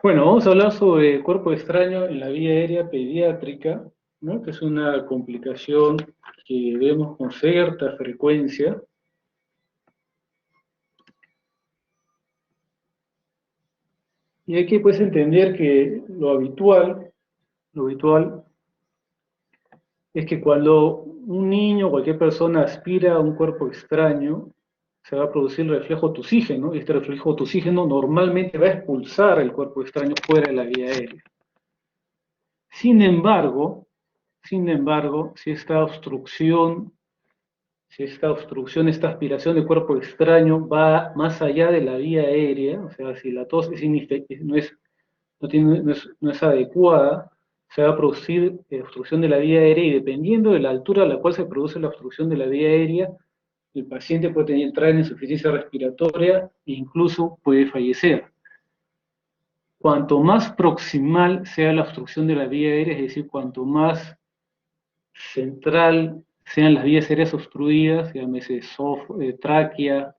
Bueno, vamos a hablar sobre cuerpo extraño en la vía aérea pediátrica, ¿no? Que es una complicación que vemos con cierta frecuencia. Y hay que pues entender que lo habitual es que cuando un niño o cualquier persona aspira a un cuerpo extraño, se va a producir el reflejo tusígeno, y este reflejo tusígeno normalmente va a expulsar el cuerpo extraño fuera de la vía aérea. Sin embargo, si esta aspiración de cuerpo extraño va más allá de la vía aérea, o sea, si la tos no es adecuada, se va a producir obstrucción de la vía aérea y dependiendo de la altura a la cual se produce la obstrucción de la vía aérea, el paciente puede entrar en insuficiencia respiratoria e incluso puede fallecer. Cuanto más proximal sea la obstrucción de la vía aérea, es decir, cuanto más central sean las vías aéreas obstruidas, llámese tráquea,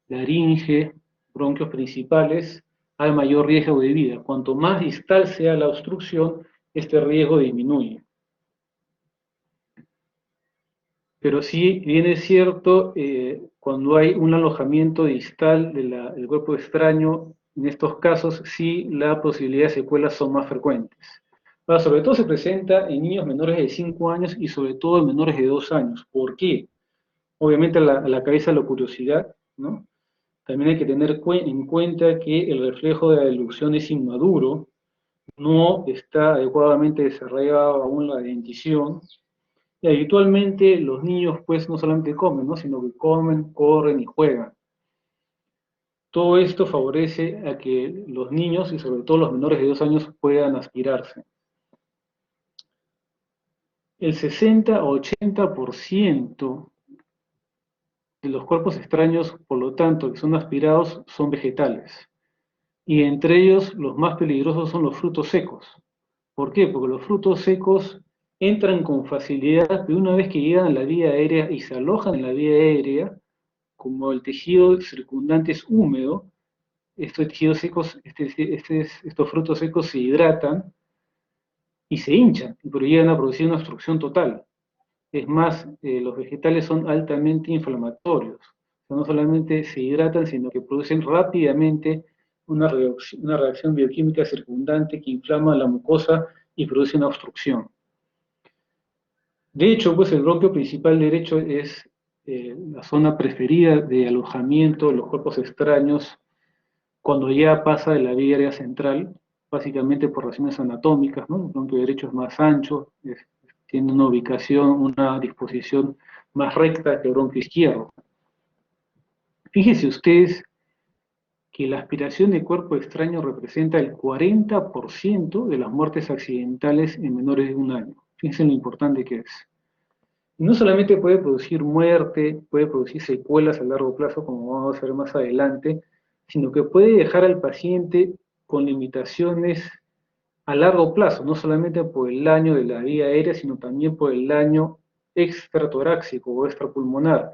laringe, bronquios principales, hay mayor riesgo de vida. Cuanto más distal sea la obstrucción, este riesgo disminuye. Pero sí, bien es cierto, cuando hay un alojamiento distal del cuerpo extraño, en estos casos sí la posibilidad de secuelas son más frecuentes. Ahora, sobre todo se presenta en niños menores de 5 años y sobre todo en menores de 2 años. ¿Por qué? Obviamente a la cabeza la curiosidad, ¿no? También hay que tener en cuenta que el reflejo de la delusión es inmaduro, no está adecuadamente desarrollado aún la dentición, y habitualmente los niños pues no solamente comen, ¿no? Sino que comen, corren y juegan. Todo esto favorece a que los niños y sobre todo los menores de 2 años puedan aspirarse. El 60 o 80% de los cuerpos extraños, por lo tanto, que son aspirados, son vegetales. Y entre ellos, los más peligrosos son los frutos secos. ¿Por qué? Porque los frutos secos entran con facilidad, pero una vez que llegan a la vía aérea y se alojan en la vía aérea, como el tejido circundante es húmedo, estos tejidos secos, estos frutos secos se hidratan y se hinchan, pero llegan a producir una obstrucción total. Es más, los vegetales son altamente inflamatorios. O sea, no solamente se hidratan, sino que producen rápidamente una reacción bioquímica circundante que inflama la mucosa y produce una obstrucción. De hecho, pues el bronquio principal derecho es la zona preferida de alojamiento de los cuerpos extraños cuando ya pasa de la vía aérea central, básicamente por razones anatómicas, ¿no? El bronquio derecho es más ancho, tiene una ubicación, una disposición más recta que el bronquio izquierdo. Fíjense ustedes que la aspiración de cuerpo extraño representa el 40% de las muertes accidentales en menores de 1 año. Fíjense lo importante que es. Y no solamente puede producir muerte, puede producir secuelas a largo plazo, como vamos a ver más adelante, sino que puede dejar al paciente con limitaciones a largo plazo, no solamente por el daño de la vía aérea, sino también por el daño extratorácico o extrapulmonar.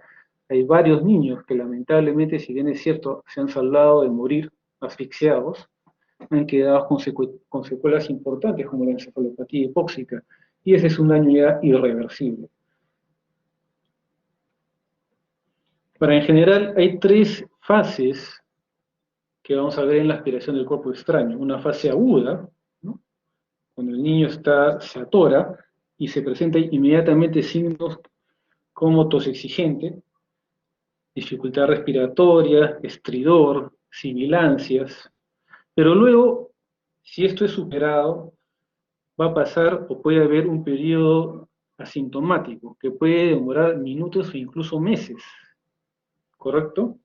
Hay varios niños que lamentablemente, si bien es cierto, se han salvado de morir asfixiados, han quedado con secuelas importantes como la encefalopatía hipóxica, y ese es un daño ya irreversible. Pero en general hay 3 fases que vamos a ver en la aspiración del cuerpo extraño. Una fase aguda, ¿no? Cuando el niño se atora y se presentan inmediatamente signos como tos exigente, dificultad respiratoria, estridor, sibilancias. Pero luego, si esto es superado, va a pasar o puede haber un periodo asintomático que puede demorar minutos o incluso meses, ¿correcto?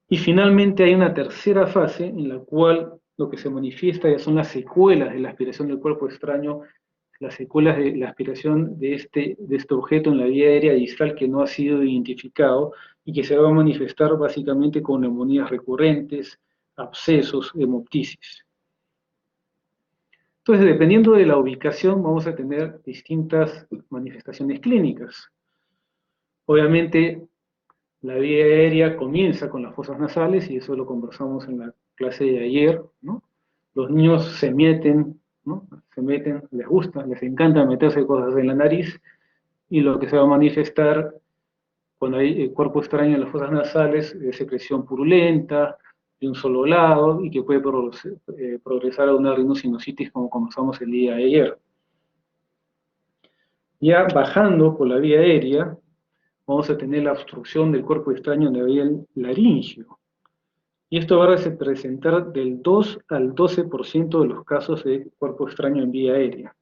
Y finalmente hay una tercera fase en la cual lo que se manifiesta ya son las secuelas de la aspiración del cuerpo extraño, las secuelas de la aspiración de este objeto en la vía aérea distal que no ha sido identificado y que se va a manifestar básicamente con neumonías recurrentes, abscesos, hemoptisis. Entonces, dependiendo de la ubicación, vamos a tener distintas manifestaciones clínicas. Obviamente, la vía aérea comienza con las fosas nasales, y eso lo conversamos en la clase de ayer, ¿no? Los niños se meten, ¿no? Se meten, les gusta, les encanta meterse cosas en la nariz, y lo que se va a manifestar cuando hay cuerpo extraño en las fosas nasales es secreción purulenta, de un solo lado, y que puede progresar a una rinosinusitis como comenzamos el día de ayer. Ya bajando por la vía aérea, vamos a tener la obstrucción del cuerpo extraño en la vía laringio. Y esto va a representar del 2 al 12% de los casos de cuerpo extraño en vía aérea.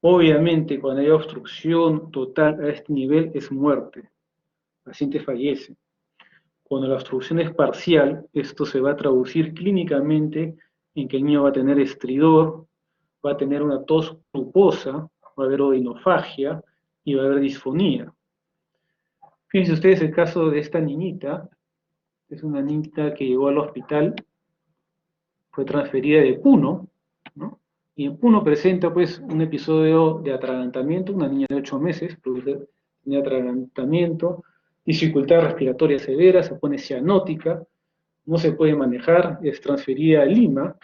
Obviamente, cuando hay obstrucción total a este nivel, es muerte. El paciente fallece. Cuando la obstrucción es parcial, esto se va a traducir clínicamente en que el niño va a tener estridor, va a tener una tos gruposa, va a haber odinofagia y va a haber disfonía. Fíjense ustedes el caso de esta niñita. Es una niñita que llegó al hospital, fue transferida de Puno, ¿no? Y en Puno presenta pues un episodio de atragantamiento, una niña de 8 meses, tenía atragantamiento, dificultad respiratoria severa, se pone cianótica, no se puede manejar, es transferida a Lima,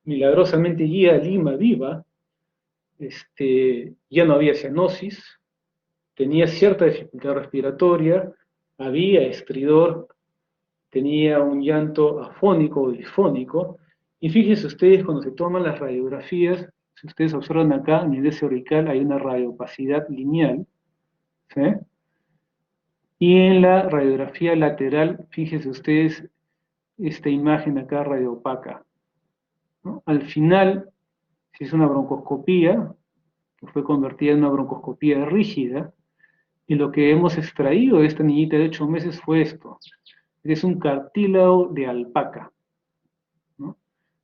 milagrosamente guía a Lima viva, ya no había cianosis, tenía cierta dificultad respiratoria, había estridor, tenía un llanto afónico o disfónico, y fíjense ustedes cuando se toman las radiografías, si ustedes observan acá, en el cervical hay una radiopacidad lineal, ¿sí? Y en la radiografía lateral, fíjense ustedes esta imagen acá radiopaca, ¿no? Al final, si es una broncoscopía, que fue convertida en una broncoscopía rígida, y lo que hemos extraído de esta niñita de 8 meses fue esto, es un cartílago de alpaca, ¿no?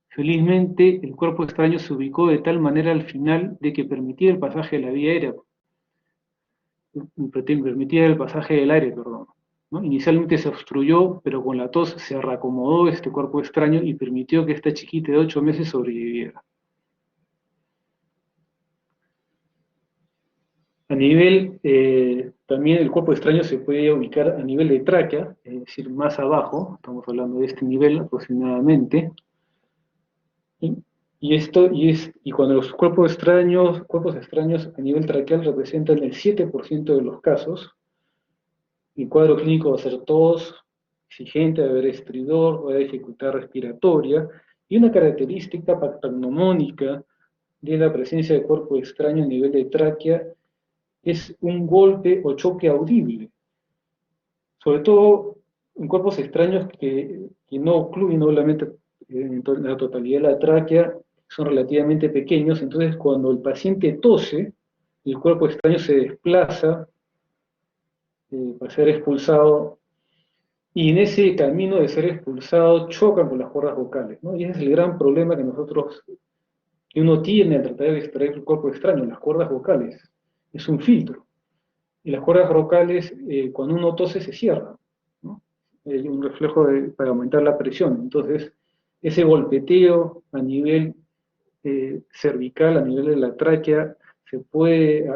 Felizmente, el cuerpo extraño se ubicó de tal manera al final de que permitía el pasaje de la vía aérea, permitía el pasaje del aire, perdón, ¿no? Inicialmente se obstruyó, pero con la tos se reacomodó este cuerpo extraño y permitió que esta chiquita de 8 meses sobreviviera. A nivel, también el cuerpo extraño se puede ubicar a nivel de tráquea, es decir, más abajo, estamos hablando de este nivel aproximadamente, y cuando los cuerpos extraños a nivel traqueal representan el 7% de los casos, el cuadro clínico va a ser tos, exigente, va a haber estridor, va a haber dificultad respiratoria, y una característica patognomónica de la presencia de cuerpo extraño a nivel de tráquea es un golpe o choque audible, sobre todo en cuerpos extraños que no ocluyen obviamente en la totalidad de la tráquea, son relativamente pequeños, entonces cuando el paciente tose, el cuerpo extraño se desplaza para ser expulsado, y en ese camino de ser expulsado chocan con las cuerdas vocales, ¿no? Y ese es el gran problema que uno tiene al tratar de extraer el cuerpo extraño, las cuerdas vocales. Es un filtro. Y las cuerdas vocales, cuando uno tose, se cierran, ¿no? Hay un reflejo para aumentar la presión. Entonces, ese golpeteo a nivel cervical, a nivel de la tráquea, se puede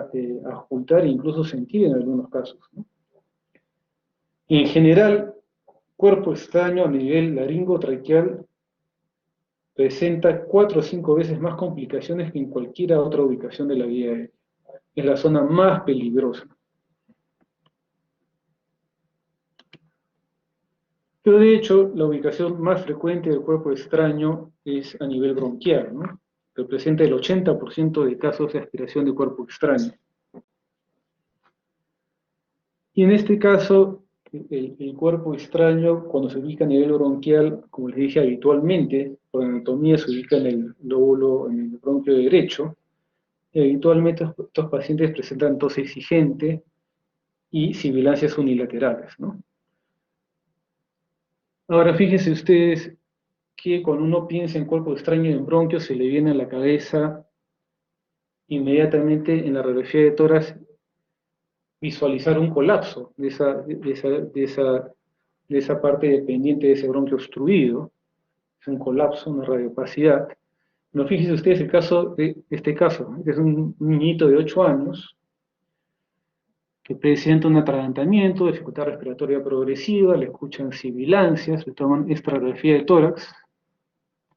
ajustar e incluso sentir en algunos casos, ¿no? En general, cuerpo extraño a nivel laringotraqueal presenta 4 o 5 veces más complicaciones que en cualquier otra ubicación de la vía aérea. Es la zona más peligrosa. Pero de hecho, la ubicación más frecuente del cuerpo extraño es a nivel bronquial, ¿no? Representa el 80% de casos de aspiración de cuerpo extraño. Y en este caso, el cuerpo extraño, cuando se ubica a nivel bronquial, como les dije habitualmente, por anatomía se ubica en el lóbulo, en el bronquio derecho, y habitualmente estos pacientes presentan tos exigente y sibilancias unilaterales, ¿no? Ahora, fíjense ustedes que cuando uno piensa en cuerpo extraño y en bronquio, se le viene a la cabeza inmediatamente en la radiografía de tórax visualizar un colapso de esa parte dependiente de ese bronquio obstruido. Es un colapso, una radiopacidad. No, fíjense ustedes el caso de este caso, ¿no? Que es un niñito de 8 años que presenta un atragantamiento, dificultad respiratoria progresiva, le escuchan sibilancias, le toman esta radiografía de tórax,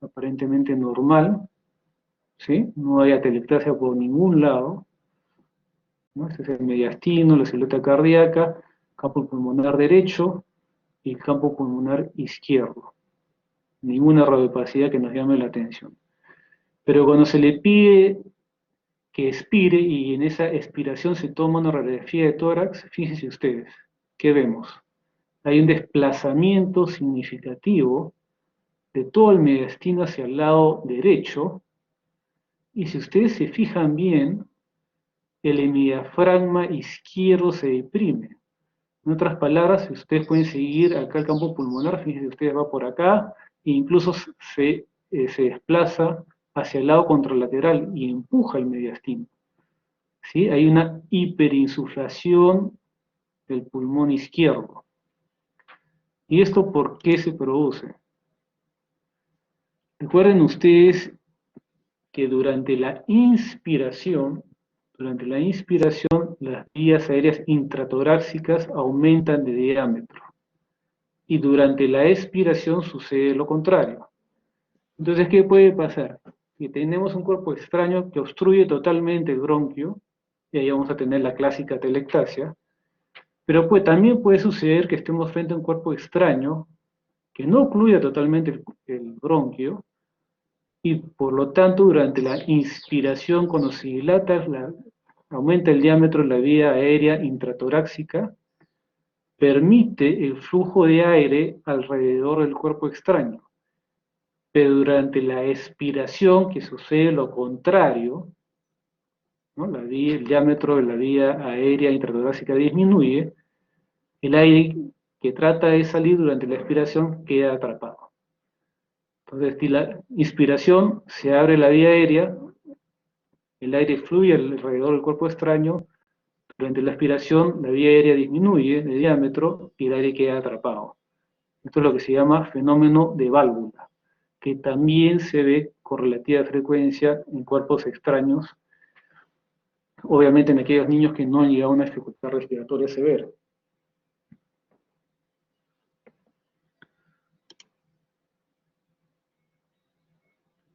aparentemente normal, ¿sí? No hay atelectasia por ningún lado, ¿no? Este es el mediastino, la silueta cardíaca, campo pulmonar derecho y campo pulmonar izquierdo. Ninguna radiopacidad que nos llame la atención. Pero cuando se le pide que expire y en esa expiración se toma una radiografía de tórax, fíjense ustedes, ¿qué vemos? Hay un desplazamiento significativo de todo el mediastino hacia el lado derecho, y si ustedes se fijan bien, el hemidiafragma izquierdo se deprime. En otras palabras, si ustedes pueden seguir acá el campo pulmonar, fíjense, ustedes va por acá, e incluso se desplaza hacia el lado contralateral y empuja el mediastino. ¿Sí? Hay una hiperinsuflación del pulmón izquierdo. ¿Y esto por qué se produce? Recuerden ustedes que durante la inspiración, las vías aéreas intratorácicas aumentan de diámetro. Y durante la expiración sucede lo contrario. Entonces, ¿qué puede pasar? Si tenemos un cuerpo extraño que obstruye totalmente el bronquio, y ahí vamos a tener la clásica atelectasia, pero también puede suceder que estemos frente a un cuerpo extraño que no ocluya totalmente el bronquio, y por lo tanto durante la inspiración, cuando se dilata, aumenta el diámetro de la vía aérea intratorácica, permite el flujo de aire alrededor del cuerpo extraño. Pero durante la expiración, que sucede lo contrario, ¿no? El diámetro de la vía aérea intratorácica disminuye, el aire que trata de salir durante la expiración queda atrapado. Entonces, si la inspiración se abre la vía aérea, el aire fluye alrededor del cuerpo extraño, durante la expiración la vía aérea disminuye de diámetro y el aire queda atrapado. Esto es lo que se llama fenómeno de válvula, que también se ve con relativa frecuencia en cuerpos extraños, obviamente en aquellos niños que no han llegado a una dificultad respiratoria severa.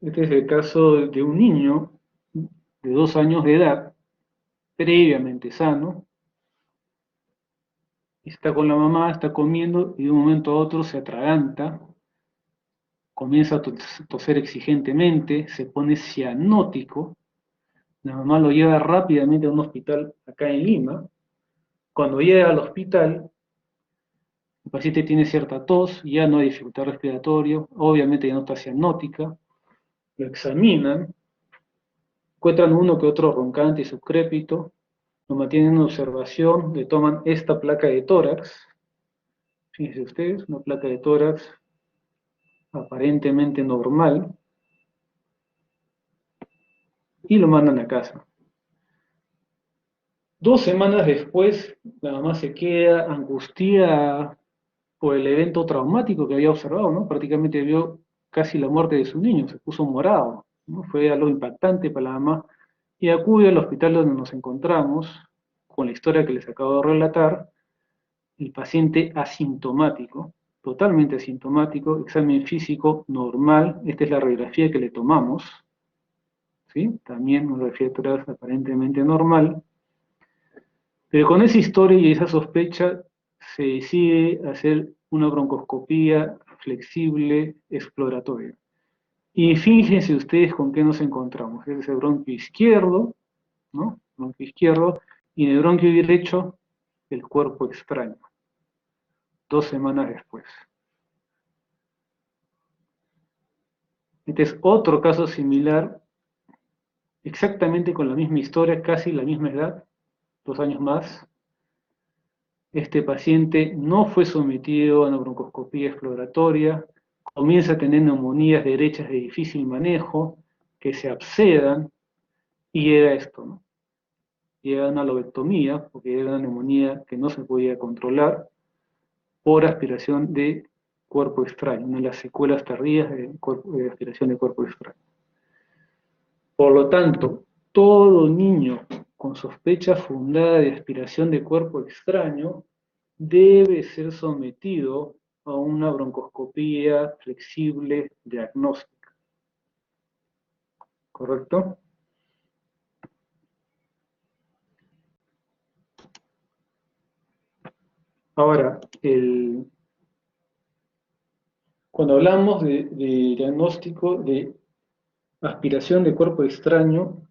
Este es el caso de un niño de 2 años de edad, previamente sano, está con la mamá, está comiendo y de un momento a otro se atraganta, comienza a toser exigentemente, se pone cianótico, la mamá lo lleva rápidamente a un hospital acá en Lima. Cuando llega al hospital, el paciente tiene cierta tos, ya no hay dificultad respiratoria, obviamente ya no está cianótica, lo examinan, encuentran uno que otro roncante y subcrépito, lo mantienen en observación, le toman esta placa de tórax, fíjense ustedes, una placa de tórax aparentemente normal, y lo mandan a casa. 2 semanas después, la mamá se queda angustiada por el evento traumático que había observado, ¿no? Prácticamente vio casi la muerte de su niño, se puso morado, ¿no? Fue algo impactante para la mamá, y acude al hospital donde nos encontramos, con la historia que les acabo de relatar, el paciente asintomático, totalmente asintomático, examen físico normal, esta es la radiografía que le tomamos, ¿sí? También una radiografía torácica aparentemente normal, pero con esa historia y esa sospecha se decide hacer una broncoscopía flexible exploratoria. Y fíjense ustedes con qué nos encontramos. Este es el bronquio izquierdo, ¿no? Bronquio izquierdo, y en el bronquio derecho, el cuerpo extraño. 2 semanas después. Este es otro caso similar, exactamente con la misma historia, casi la misma edad, 2 años más. Este paciente no fue sometido a una broncoscopía exploratoria, comienza a tener neumonías derechas de difícil manejo, que se abscedan, y llega esto, ¿no? Llega una lobectomía, porque era una neumonía que no se podía controlar por aspiración de cuerpo extraño, una de las secuelas tardías de aspiración de cuerpo extraño. Por lo tanto, todo niño con sospecha fundada de aspiración de cuerpo extraño debe ser sometido a una broncoscopía flexible diagnóstica. ¿correcto? Ahora, cuando hablamos de diagnóstico de aspiración de cuerpo extraño,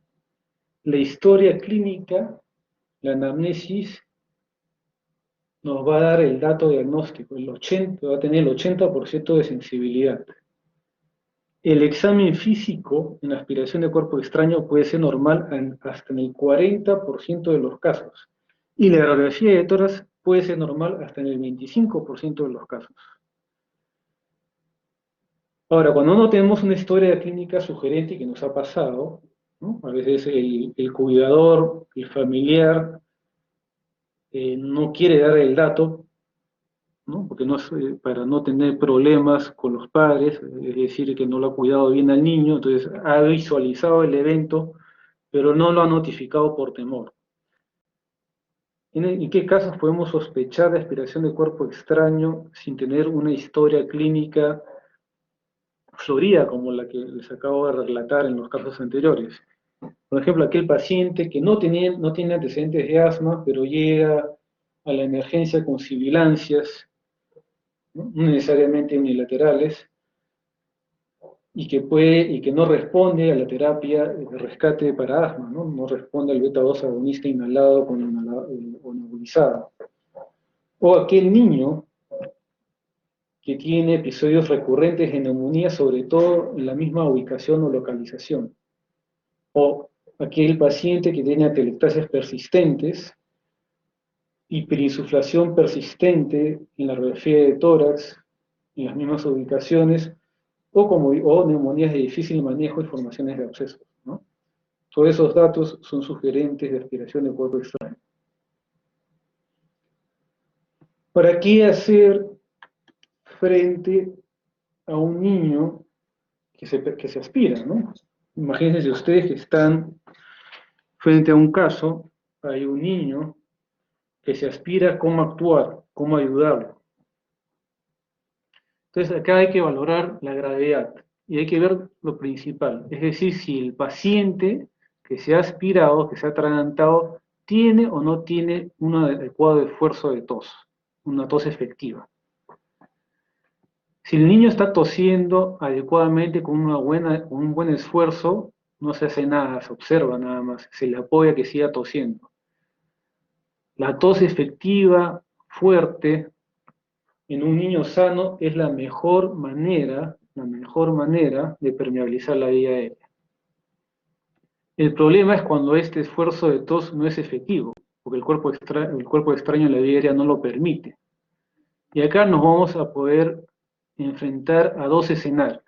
la historia clínica, la anamnesis, nos va a dar el dato diagnóstico, va a tener el 80% de sensibilidad. El examen físico en aspiración de cuerpo extraño puede ser normal hasta en el 40% de los casos. Y la radiografía de tórax puede ser normal hasta en el 25% de los casos. Ahora, cuando no tenemos una historia clínica sugerente que nos ha pasado, ¿no? A veces el cuidador, el familiar, no quiere dar el dato, ¿no? Porque no es, para no tener problemas con los padres, es decir, que no lo ha cuidado bien al niño, entonces ha visualizado el evento, pero no lo ha notificado por temor. ¿En qué casos podemos sospechar de aspiración de cuerpo extraño sin tener una historia clínica florida como la que les acabo de relatar en los casos anteriores? Por ejemplo, aquel paciente que no tiene antecedentes de asma, pero llega a la emergencia con sibilancias, no necesariamente unilaterales, y que no responde a la terapia de rescate para asma, no responde al beta-2 agonista inhalado o nebulizado. O aquel niño que tiene episodios recurrentes de neumonía, sobre todo en la misma ubicación o localización. O aquel paciente que tiene atelectasias persistentes, hiperinsuflación persistente en la radiografía de tórax, en las mismas ubicaciones, o neumonías de difícil manejo y formaciones de abscesos, ¿no? Todos esos datos son sugerentes de aspiración de cuerpo extraño. ¿Para qué hacer frente a un niño que se aspira, ¿no? Imagínense ustedes que están frente a un caso, hay un niño que se aspira, cómo actuar, cómo ayudarlo. Entonces acá hay que valorar la gravedad y hay que ver lo principal, es decir, si el paciente que se ha aspirado, que se ha atragantado, tiene o no tiene un adecuado esfuerzo de tos, una tos efectiva. Si el niño está tosiendo adecuadamente con un buen esfuerzo, no se hace nada, se observa nada más, se le apoya que siga tosiendo. La tos efectiva, fuerte, en un niño sano es la mejor manera de permeabilizar la vía aérea. El problema es cuando este esfuerzo de tos no es efectivo, porque el cuerpo extraño en la vía aérea no lo permite. Y acá nos vamos a poder enfrentar a dos escenarios.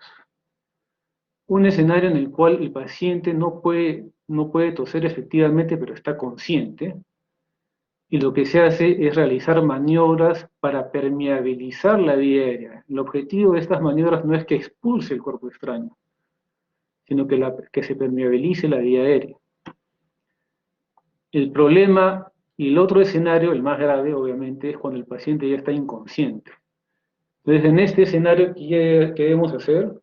Un escenario en el cual el paciente no puede toser efectivamente, pero está consciente, y lo que se hace es realizar maniobras para permeabilizar la vía aérea. El objetivo de estas maniobras no es que expulse el cuerpo extraño, sino que se permeabilice la vía aérea. El problema y el otro escenario, el más grave obviamente, es cuando el paciente ya está inconsciente. Entonces, en este escenario, ¿qué debemos hacer?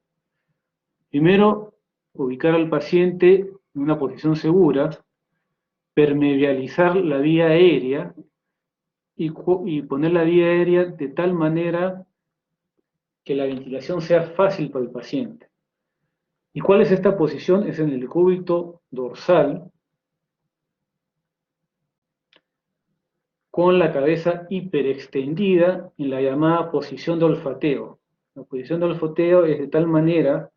Primero, ubicar al paciente en una posición segura, permeabilizar la vía aérea y poner la vía aérea de tal manera que la ventilación sea fácil para el paciente. ¿Y cuál es esta posición? Es en el cúbito dorsal, con la cabeza hiperextendida en la llamada posición de olfateo. La posición de olfateo es de tal manera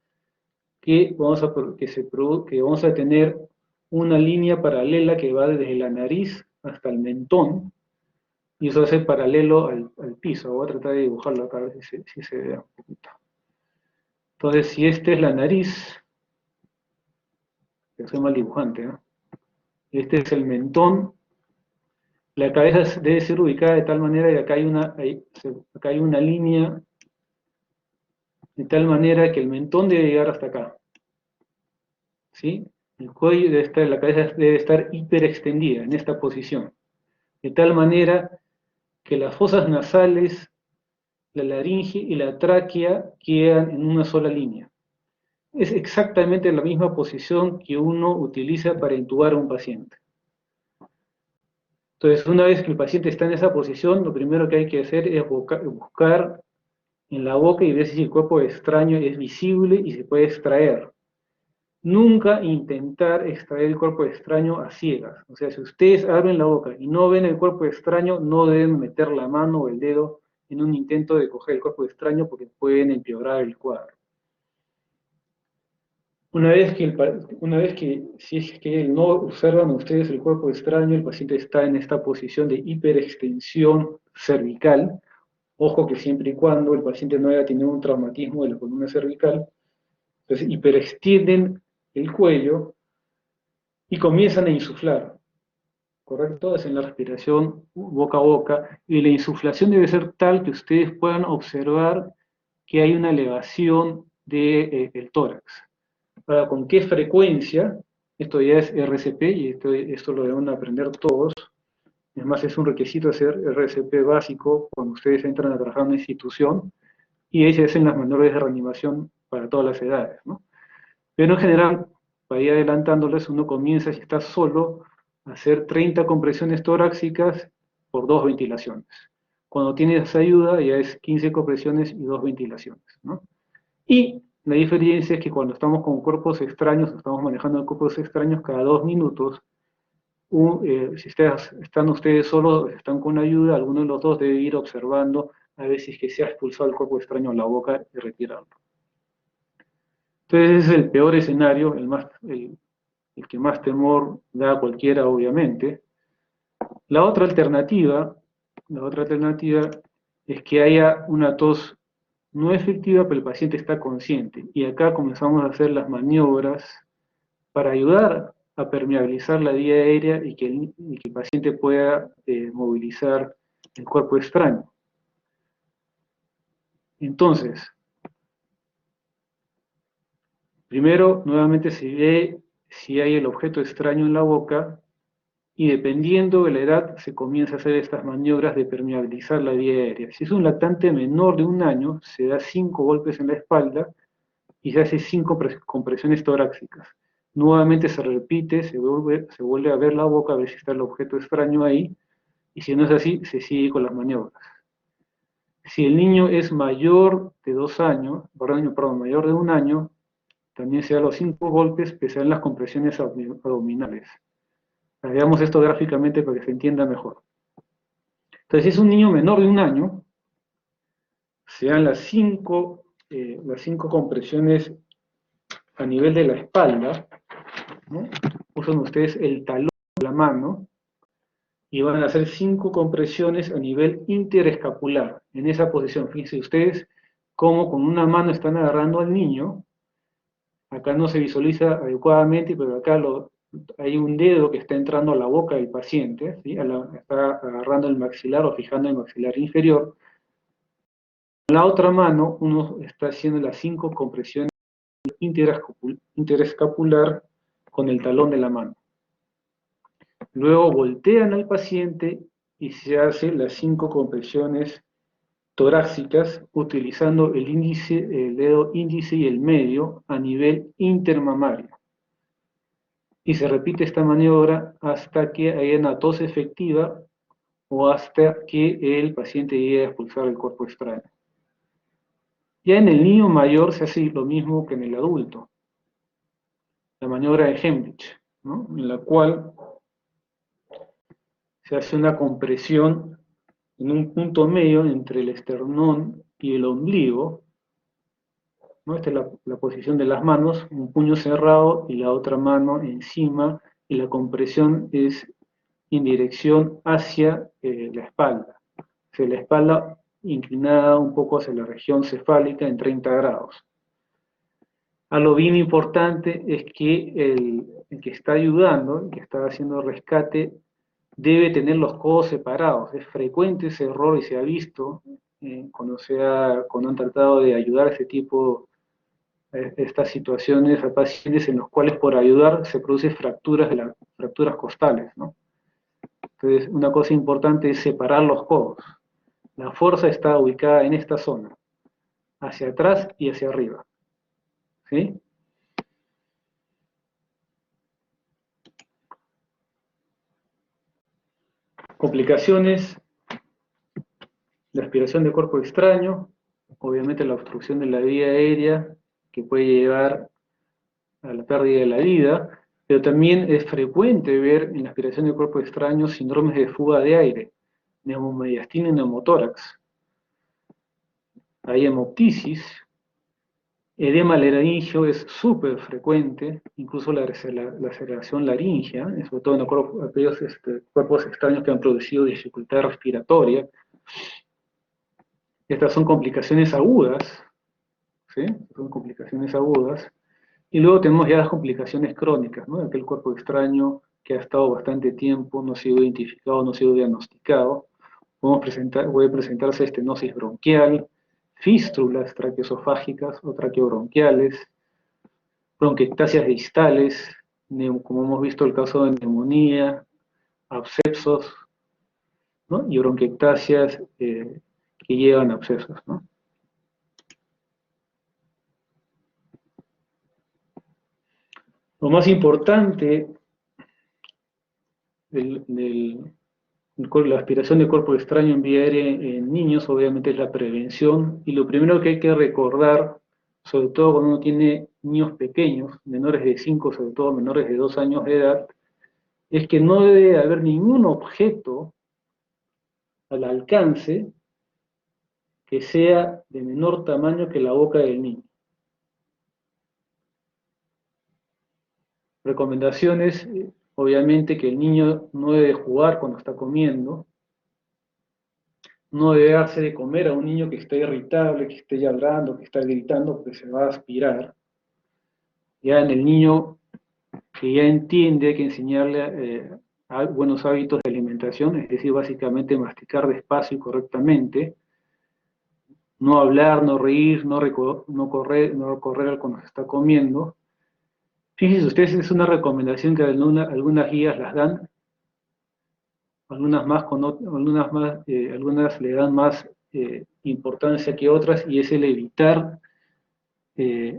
que vamos a tener una línea paralela que va desde la nariz hasta el mentón, y eso va a ser paralelo al piso. Voy a tratar de dibujarlo acá, a ver si se ve un poquito. Entonces, si esta es la nariz, que soy mal dibujante, ¿no? Este es el mentón, la cabeza debe ser ubicada de tal manera que acá hay una línea, de tal manera que el mentón debe llegar hasta acá. ¿Sí? El cuello la cabeza debe estar hiperextendida en esta posición, de tal manera que las fosas nasales, la laringe y la tráquea quedan en una sola línea. Es exactamente la misma posición que uno utiliza para intubar a un paciente. Entonces, una vez que el paciente está en esa posición, lo primero que hay que hacer es buscar en la boca y ver si el cuerpo extraño es visible y se puede extraer. Nunca intentar extraer el cuerpo extraño a ciegas. O sea, si ustedes abren la boca y no ven el cuerpo extraño, no deben meter la mano o el dedo en un intento de coger el cuerpo extraño porque pueden empeorar el cuadro. Si es que no observan ustedes el cuerpo extraño, el paciente está en esta posición de hiperextensión cervical. Ojo que siempre y cuando el paciente no haya tenido un traumatismo de la columna cervical, entonces hiperextienden el cuello y comienzan a insuflar, ¿correcto? Hacen la respiración boca a boca y la insuflación debe ser tal que ustedes puedan observar que hay una elevación del tórax. Ahora, ¿con qué frecuencia? Esto ya es RCP y esto lo deben aprender todos. Además, es un requisito hacer RCP básico cuando ustedes entran a trabajar en una institución y ahí se hacen las maniobras de reanimación para todas las edades, ¿no? Pero en general, para ir adelantándoles, uno comienza, si está solo, a hacer 30 compresiones torácicas por 2 ventilaciones. Cuando tienes ayuda, ya es 15 compresiones y 2 ventilaciones, ¿no? Y la diferencia es que cuando estamos con cuerpos extraños, estamos manejando cuerpos extraños cada 2 minutos, si están ustedes solos, están con ayuda, alguno de los dos debe ir observando a ver si es que se ha expulsado el cuerpo extraño a la boca y retirarlo. Entonces ese es el peor escenario, el que más temor da a cualquiera, obviamente. La otra alternativa es que haya una tos no efectiva, pero el paciente está consciente. Y acá comenzamos a hacer las maniobras para ayudar a permeabilizar la vía aérea y que el paciente pueda movilizar el cuerpo extraño. Entonces, primero, nuevamente se ve si hay el objeto extraño en la boca y dependiendo de la edad se comienza a hacer estas maniobras de permeabilizar la vía aérea. Si es un lactante menor de 1 año, se da 5 golpes en la espalda y se hace 5 compresiones torácicas. Nuevamente se repite, se vuelve a ver la boca a ver si está el objeto extraño ahí, y si no es así, se sigue con las maniobras. Si el niño es mayor de 2 años, mayor de 1 año, también se da los 5 golpes que se dan las compresiones abdominales. Veamos esto gráficamente para que se entienda mejor. Entonces, si es un niño menor de 1 año, se dan las 5 compresiones a nivel de la espalda, ¿no? Usan ustedes el talón de la mano y van a hacer 5 compresiones a nivel interescapular, en esa posición. Fíjense ustedes cómo con una mano están agarrando al niño. Acá no se visualiza adecuadamente, pero acá hay un dedo que está entrando a la boca del paciente, ¿sí? Está agarrando el maxilar o fijando el maxilar inferior. Con la otra mano uno está haciendo las 5 compresiones interescapular con el talón de la mano. Luego voltean al paciente y se hacen las 5 compresiones torácicas utilizando el dedo índice y el medio a nivel intermamario. Y se repite esta maniobra hasta que haya una tos efectiva o hasta que el paciente llegue a expulsar el cuerpo extraño. Ya en el niño mayor se hace lo mismo que en el adulto. La maniobra de Hemlich, ¿no? En la cual se hace una compresión en un punto medio entre el esternón y el ombligo, ¿no? Esta es la posición de las manos, un puño cerrado y la otra mano encima, y la compresión es en dirección hacia la espalda. O sea, la espalda inclinada un poco hacia la región cefálica en 30 grados. Algo bien importante es que el que está ayudando, el que está haciendo rescate, debe tener los codos separados. Es frecuente ese error y se ha visto cuando han tratado de ayudar a este tipo estas situaciones a pacientes en los cuales por ayudar se producen fracturas costales, ¿no? Entonces, una cosa importante es separar los codos. La fuerza está ubicada en esta zona, hacia atrás y hacia arriba, ¿sí? Complicaciones de aspiración de cuerpo extraño, obviamente la obstrucción de la vía aérea, que puede llevar a la pérdida de la vida, pero también es frecuente ver en la aspiración de cuerpo extraño síndromes de fuga de aire, neumomediastina y neumotórax. Hay hemoptisis, edema laringio es súper frecuente, incluso la aceleración laringea, sobre todo en aquellos cuerpos extraños que han producido dificultad respiratoria. Estas son complicaciones agudas, ¿sí? Son complicaciones agudas. Y luego tenemos ya las complicaciones crónicas, ¿no? Aquel cuerpo extraño que ha estado bastante tiempo, no ha sido identificado, no ha sido diagnosticado. Puede presentarse estenosis bronquial, fístulas traqueosofágicas o traqueobronquiales, bronquiectasias distales, como hemos visto el caso de neumonía, abscesos, ¿no? Y bronquiectasias que llevan a abscesos, ¿no? Lo más importante la aspiración de cuerpo extraño en vía aérea en niños obviamente es la prevención, y lo primero que hay que recordar, sobre todo cuando uno tiene niños pequeños, menores de 5, sobre todo menores de 2 años de edad, es que no debe haber ningún objeto al alcance que sea de menor tamaño que la boca del niño. Recomendaciones, obviamente que el niño no debe jugar cuando está comiendo, no debe darse de comer a un niño que esté irritable, que esté hablando, que está gritando, porque se va a aspirar. Ya en el niño que ya entiende, hay que enseñarle buenos hábitos de alimentación, es decir, básicamente masticar despacio y correctamente, no hablar, no reír, no correr cuando se está comiendo. Fíjense ustedes, es una recomendación que algunas guías las dan, algunas le dan más importancia que otras, y es el evitar eh,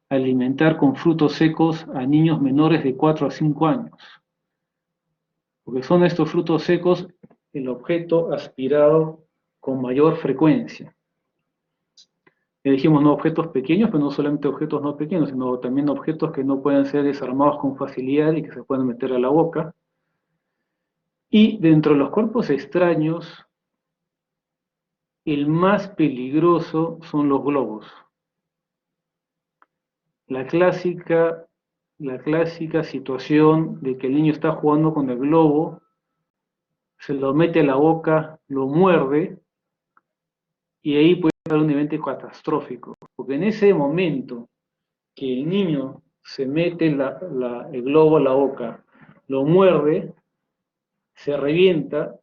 alimentar con frutos secos a niños menores de 4 a 5 años, porque son estos frutos secos el objeto aspirado con mayor frecuencia. Le dijimos no objetos pequeños, pero no solamente objetos no pequeños, sino también objetos que no pueden ser desarmados con facilidad y que se pueden meter a la boca. Y dentro de los cuerpos extraños, el más peligroso son los globos. La clásica situación de que el niño está jugando con el globo, se lo mete a la boca, lo muerde, y ahí puede ser un evento catastrófico. Porque en ese momento que el niño se mete el globo a la boca, lo muerde, se revienta,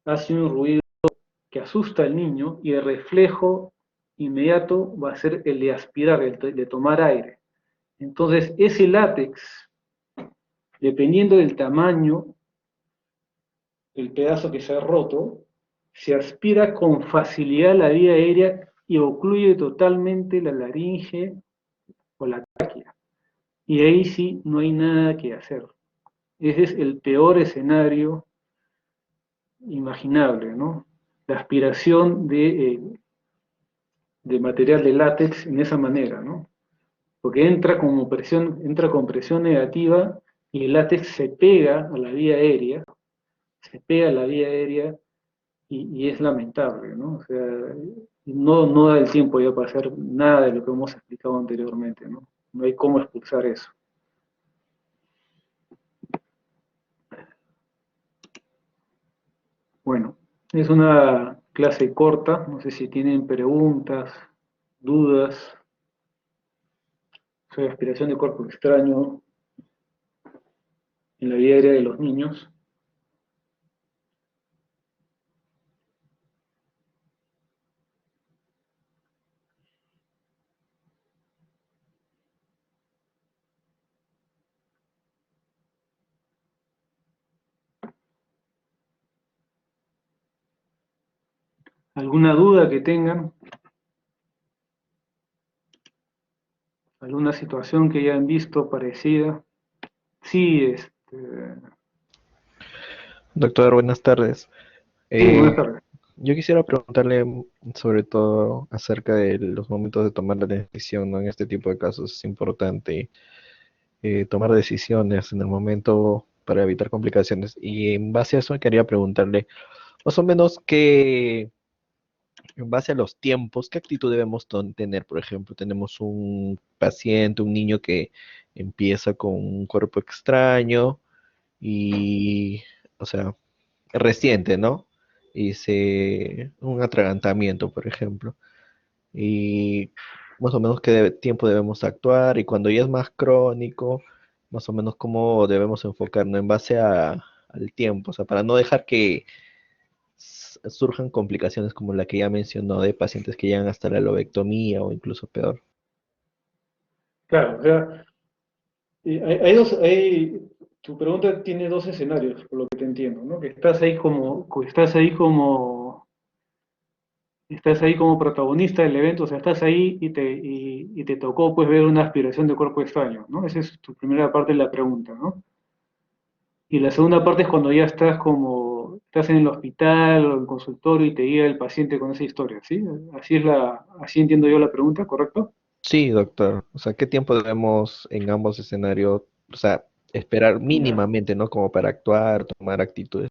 hace un ruido que asusta al niño, y el reflejo inmediato va a ser el de aspirar, el de tomar aire. Entonces, ese látex, dependiendo del tamaño, el pedazo que se ha roto, se aspira con facilidad la vía aérea y ocluye totalmente la laringe o la tráquea. Y ahí sí no hay nada que hacer. Ese es el peor escenario imaginable, ¿no? La aspiración de material de látex en esa manera, ¿no? Porque entra con presión negativa, y el látex se pega a la vía aérea, y es lamentable, ¿no? O sea, no da el tiempo ya para hacer nada de lo que hemos explicado anteriormente, ¿no? No hay cómo expulsar eso. Bueno, es una clase corta, no sé si tienen preguntas, dudas sobre aspiración de cuerpo extraño en la vida aérea de los niños. ¿Alguna duda que tengan? ¿Alguna situación que hayan visto parecida? Sí, Doctor, buenas tardes. Sí, buenas Eh, tardes. yo quisiera preguntarle sobre todo acerca de los momentos de tomar la decisión, ¿no? En este tipo de casos es importante tomar decisiones en el momento para evitar complicaciones. Y en base a eso quería preguntarle, más o menos, en base a los tiempos, ¿qué actitud debemos tener? Por ejemplo, tenemos un paciente, un niño que empieza con un cuerpo extraño y, o sea, reciente, ¿no? Hice un atragantamiento, por ejemplo, y más o menos tiempo debemos actuar y cuando ya es más crónico, más o menos cómo debemos enfocarnos en base al tiempo, o sea, para no dejar que surjan complicaciones como la que ya mencionó de pacientes que llegan hasta la lobectomía o incluso peor. Claro, o sea, tu pregunta tiene dos escenarios, por lo que te entiendo, ¿no? Que estás ahí como protagonista del evento, o sea, estás ahí y te tocó pues ver una aspiración de cuerpo extraño, ¿no? Esa es tu primera parte de la pregunta, ¿no? Y la segunda parte es cuando ya estás en el hospital o en consultorio y te guía el paciente con esa historia, ¿sí? Así entiendo yo la pregunta, ¿correcto? Sí, doctor. O sea, ¿qué tiempo debemos en ambos escenarios, o sea, esperar Ya. mínimamente, ¿no? Como para actuar, tomar actitudes.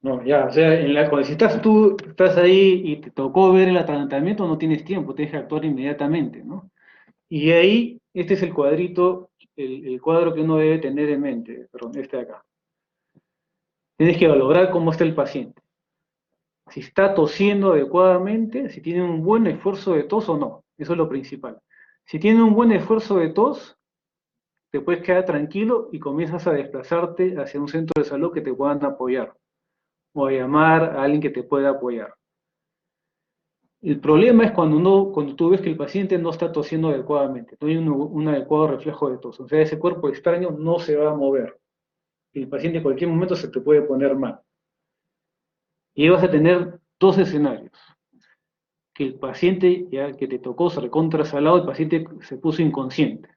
No, ya, o sea, cuando si estás ahí y te tocó ver el atragantamiento, no tienes tiempo, tienes que actuar inmediatamente, ¿no? Y ahí, este es el cuadrito, el cuadro que uno debe tener en mente, perdón, este de acá. Tienes que valorar cómo está el paciente, si está tosiendo adecuadamente, si tiene un buen esfuerzo de tos o no, eso es lo principal. Si tiene un buen esfuerzo de tos, te puedes quedar tranquilo y comienzas a desplazarte hacia un centro de salud que te puedan apoyar, o a llamar a alguien que te pueda apoyar. El problema es cuando tú ves que el paciente no está tosiendo adecuadamente, no hay un adecuado reflejo de tos, o sea, ese cuerpo extraño no se va a mover. Y el paciente en cualquier momento se te puede poner mal. Y ahí vas a tener dos escenarios. Que el paciente ya que te tocó se recontra salado, el paciente se puso inconsciente.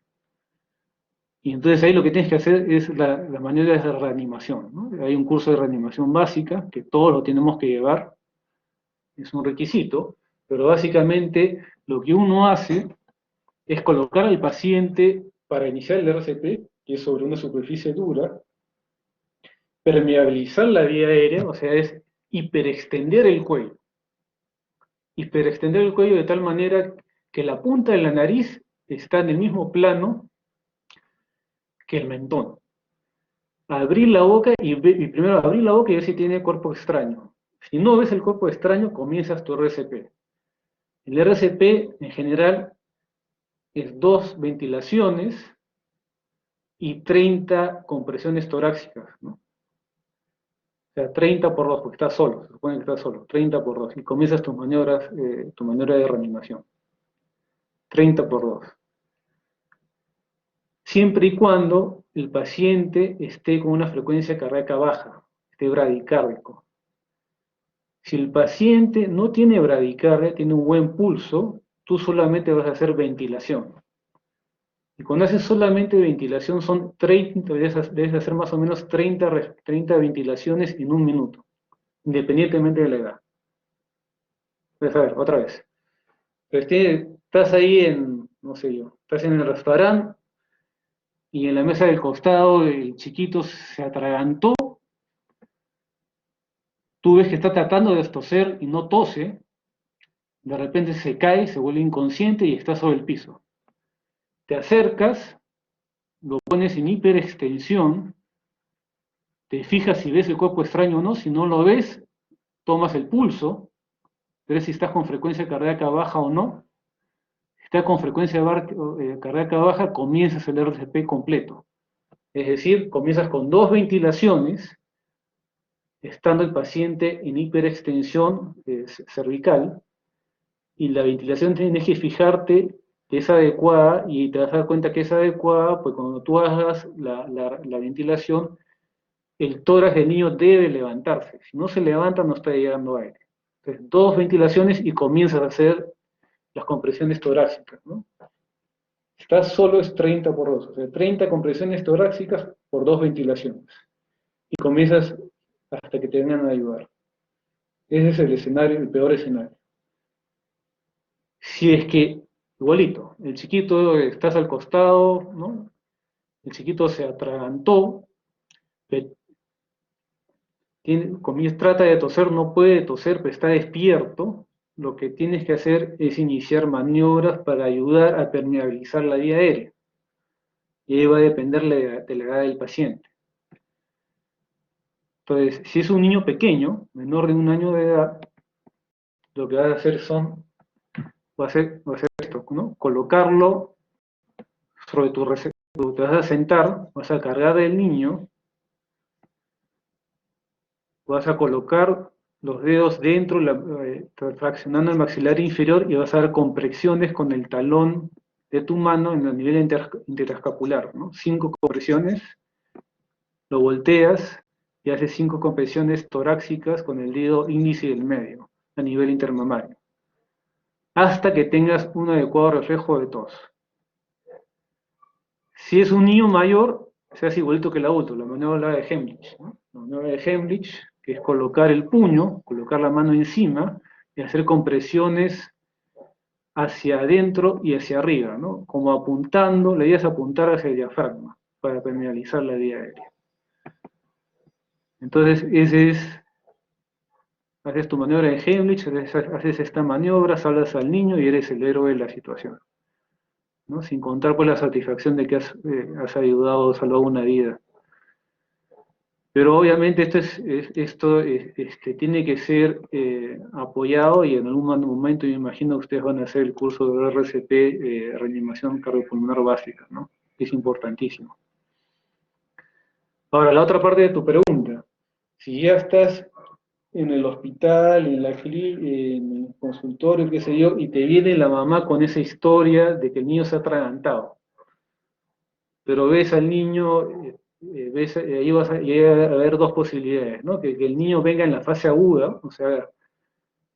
Y entonces ahí lo que tienes que hacer es la manera de reanimación, ¿no? Hay un curso de reanimación básica que todos lo tenemos que llevar, es un requisito, pero básicamente lo que uno hace es colocar al paciente para iniciar el RCP, que es sobre una superficie dura, permeabilizar la vía aérea, o sea, es hiperextender el cuello. Hiperextender el cuello de tal manera que la punta de la nariz está en el mismo plano que el mentón. Abrir la boca y primero abrir la boca y ver si tiene cuerpo extraño. Si no ves el cuerpo extraño, comienzas tu RCP. El RCP en general es 2 ventilaciones y 30 compresiones torácicas, ¿no? O sea, 30 por 2, porque estás solo, se supone que estás solo, 30 por 2, y comienzas tus maniobras, tu maniobra de reanimación, 30 por 2. Siempre y cuando el paciente esté con una frecuencia cardíaca baja, esté bradicárdico. Si el paciente no tiene bradicardia, tiene un buen pulso, tú solamente vas a hacer ventilación. Y cuando haces solamente ventilación son 30, debes hacer más o menos 30 ventilaciones en un minuto, independientemente de la edad. Entonces, a ver, otra vez. Estás ahí no sé yo, estás en el restaurante y en la mesa del costado el chiquito se atragantó, tú ves que está tratando de toser y no tose, de repente se cae, se vuelve inconsciente y está sobre el piso. Te acercas, lo pones en hiperextensión, te fijas si ves el cuerpo extraño o no, si no lo ves, tomas el pulso, ves si estás con frecuencia cardíaca baja o no. Si estás con frecuencia cardíaca baja, comienzas el RCP completo. Es decir, comienzas con 2 ventilaciones, estando el paciente en hiperextensión cervical, y la ventilación tienes que fijarte que es adecuada y te vas a dar cuenta que es adecuada, pues cuando tú hagas la ventilación, el tórax del niño debe levantarse. Si no se levanta, no está llegando aire. Entonces, 2 ventilaciones y comienzas a hacer las compresiones torácicas, ¿no? Si estás solo es 30 por 2, o sea, 30 compresiones torácicas por 2 ventilaciones. Y comienzas hasta que te vengan a ayudar. Ese es el escenario, el peor escenario. Si es que, igualito, el chiquito estás al costado, ¿no? El chiquito se atragantó, trata de toser, no puede toser, pero está despierto. Lo que tienes que hacer es iniciar maniobras para ayudar a permeabilizar la vía aérea. Y ahí va a depender de la edad del paciente. Entonces, si es un niño pequeño, menor de 1 año de edad, lo que vas a hacer va a ser esto, ¿no? Colocarlo sobre tu receptor, te vas a sentar, vas a cargar el niño, vas a colocar los dedos dentro, traccionando el maxilar inferior y vas a dar compresiones con el talón de tu mano en el nivel interescapular, ¿no? 5 compresiones, lo volteas y haces 5 compresiones torácicas con el dedo índice y el medio a nivel intermamario, hasta que tengas un adecuado reflejo de tos. Si es un niño mayor, se hace igualito que el adulto, la maniobra de Heimlich, ¿no? La maniobra de Heimlich, que es colocar el puño, colocar la mano encima y hacer compresiones hacia adentro y hacia arriba, ¿no? Como apuntando, la idea es apuntar hacia el diafragma para permeabilizar la vía aérea. Entonces, haces tu maniobra de Heimlich, haces esta maniobra, salvas al niño y eres el héroe de la situación, ¿no? Sin contar por la satisfacción de que has ayudado, salvado una vida. Pero obviamente esto tiene que ser apoyado y en algún momento yo imagino que ustedes van a hacer el curso de RCP, reanimación cardiopulmonar básica, ¿no? Es importantísimo. Ahora, la otra parte de tu pregunta, si ya estás en el hospital, en el consultorio, qué sé yo, y te viene la mamá con esa historia de que el niño se ha atragantado, pero ves al niño, ahí ahí va a haber dos posibilidades, ¿no? Que el niño venga en la fase aguda, o sea,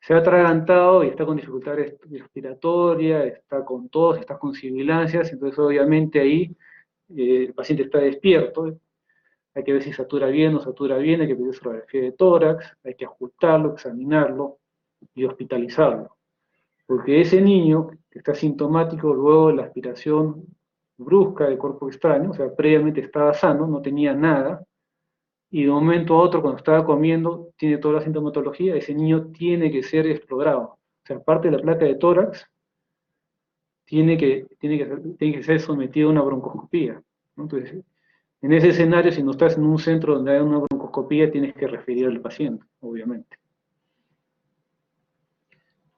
se ha atragantado y está con dificultad respiratoria, está con tos, está con sibilancias, entonces obviamente ahí el paciente está despierto, hay que ver si satura bien o no satura bien, hay que pedir radiografía de tórax, hay que ajustarlo, examinarlo y hospitalizarlo. Porque ese niño que está sintomático luego de la aspiración brusca de cuerpo extraño, o sea, previamente estaba sano, no tenía nada, y de un momento a otro, cuando estaba comiendo, tiene toda la sintomatología, ese niño tiene que ser explorado. O sea, aparte de la placa de tórax, tiene que ser sometido a una broncoscopía, ¿no? Entonces, en ese escenario, si no estás en un centro donde hay una broncoscopía, tienes que referir al paciente, obviamente.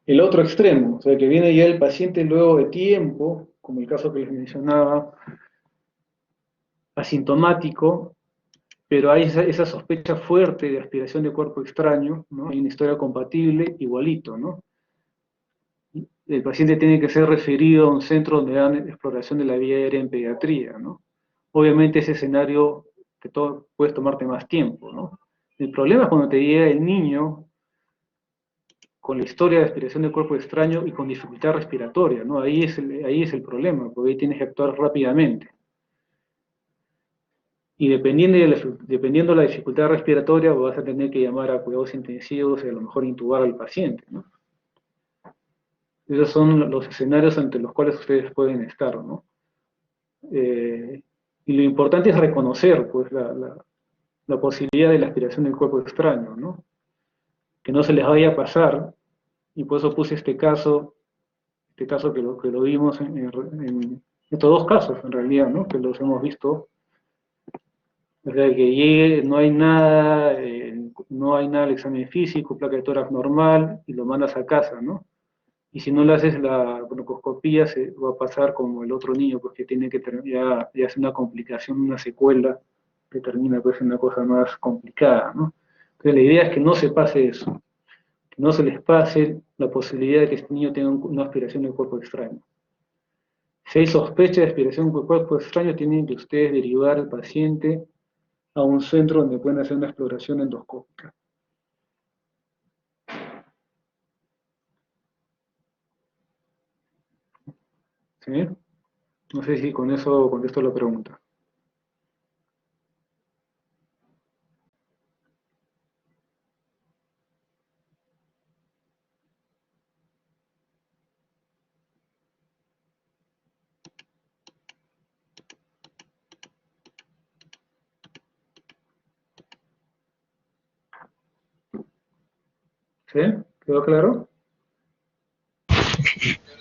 El otro extremo, o sea, que viene ya el paciente luego de tiempo, como el caso que les mencionaba, asintomático, pero hay esa sospecha fuerte de aspiración de cuerpo extraño, ¿no? Hay una historia compatible, igualito, ¿no? El paciente tiene que ser referido a un centro donde dan exploración de la vía aérea en pediatría, ¿no? Obviamente ese escenario que puedes tomarte más tiempo, ¿no? El problema es cuando te llega el niño con la historia de aspiración de cuerpo extraño y con dificultad respiratoria, ¿no? Ahí es el problema, porque ahí tienes que actuar rápidamente. Y dependiendo de la dificultad respiratoria, vas a tener que llamar a cuidados intensivos y a lo mejor intubar al paciente, ¿no? Esos son los escenarios ante los cuales ustedes pueden estar, ¿no? Y lo importante es reconocer, pues, la posibilidad de la aspiración del cuerpo extraño, ¿no? Que no se les vaya a pasar, y por eso puse este caso que lo vimos en estos dos casos, en realidad, ¿no? Que los hemos visto. O sea, que llegue, no hay nada al examen físico, placa de tórax normal, y lo mandas a casa, ¿no? Y si no le haces la broncoscopía, se va a pasar como el otro niño, porque tiene que ya es una complicación, una secuela, que termina pues en una cosa más complicada, ¿no? Entonces la idea es que no se pase eso, que no se les pase la posibilidad de que este niño tenga una aspiración de cuerpo extraño. Si hay sospecha de aspiración de cuerpo extraño, tienen que ustedes derivar al paciente a un centro donde pueden hacer una exploración endoscópica. ¿Sí? No sé si con eso contesto la pregunta. ¿Sí? ¿Quedó claro?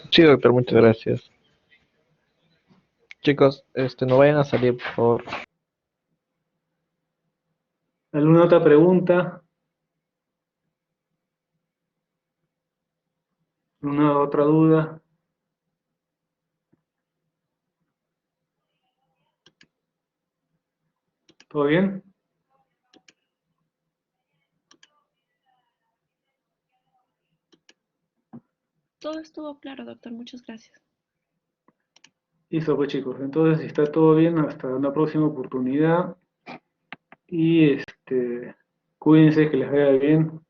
Sí, doctor, muchas gracias. Chicos, no vayan a salir, por favor. ¿Alguna otra pregunta? ¿Alguna otra duda? ¿Todo bien? Todo estuvo claro, doctor. Muchas gracias. Listo, pues chicos. Entonces, si está todo bien, hasta una próxima oportunidad. Y cuídense, que les vaya bien.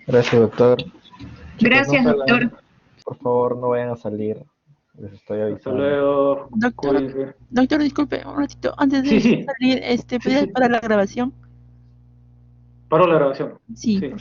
Gracias, doctor. Chicos, no Gracias, salgan. doctor. Por favor, no vayan a salir. Les estoy Hasta avisando. luego. Doctor, Cuídense. doctor, disculpe un ratito. Antes Sí, de sí. salir, Sí, ¿puede sí. para la grabación? Paro la grabación. Sí, Sí. por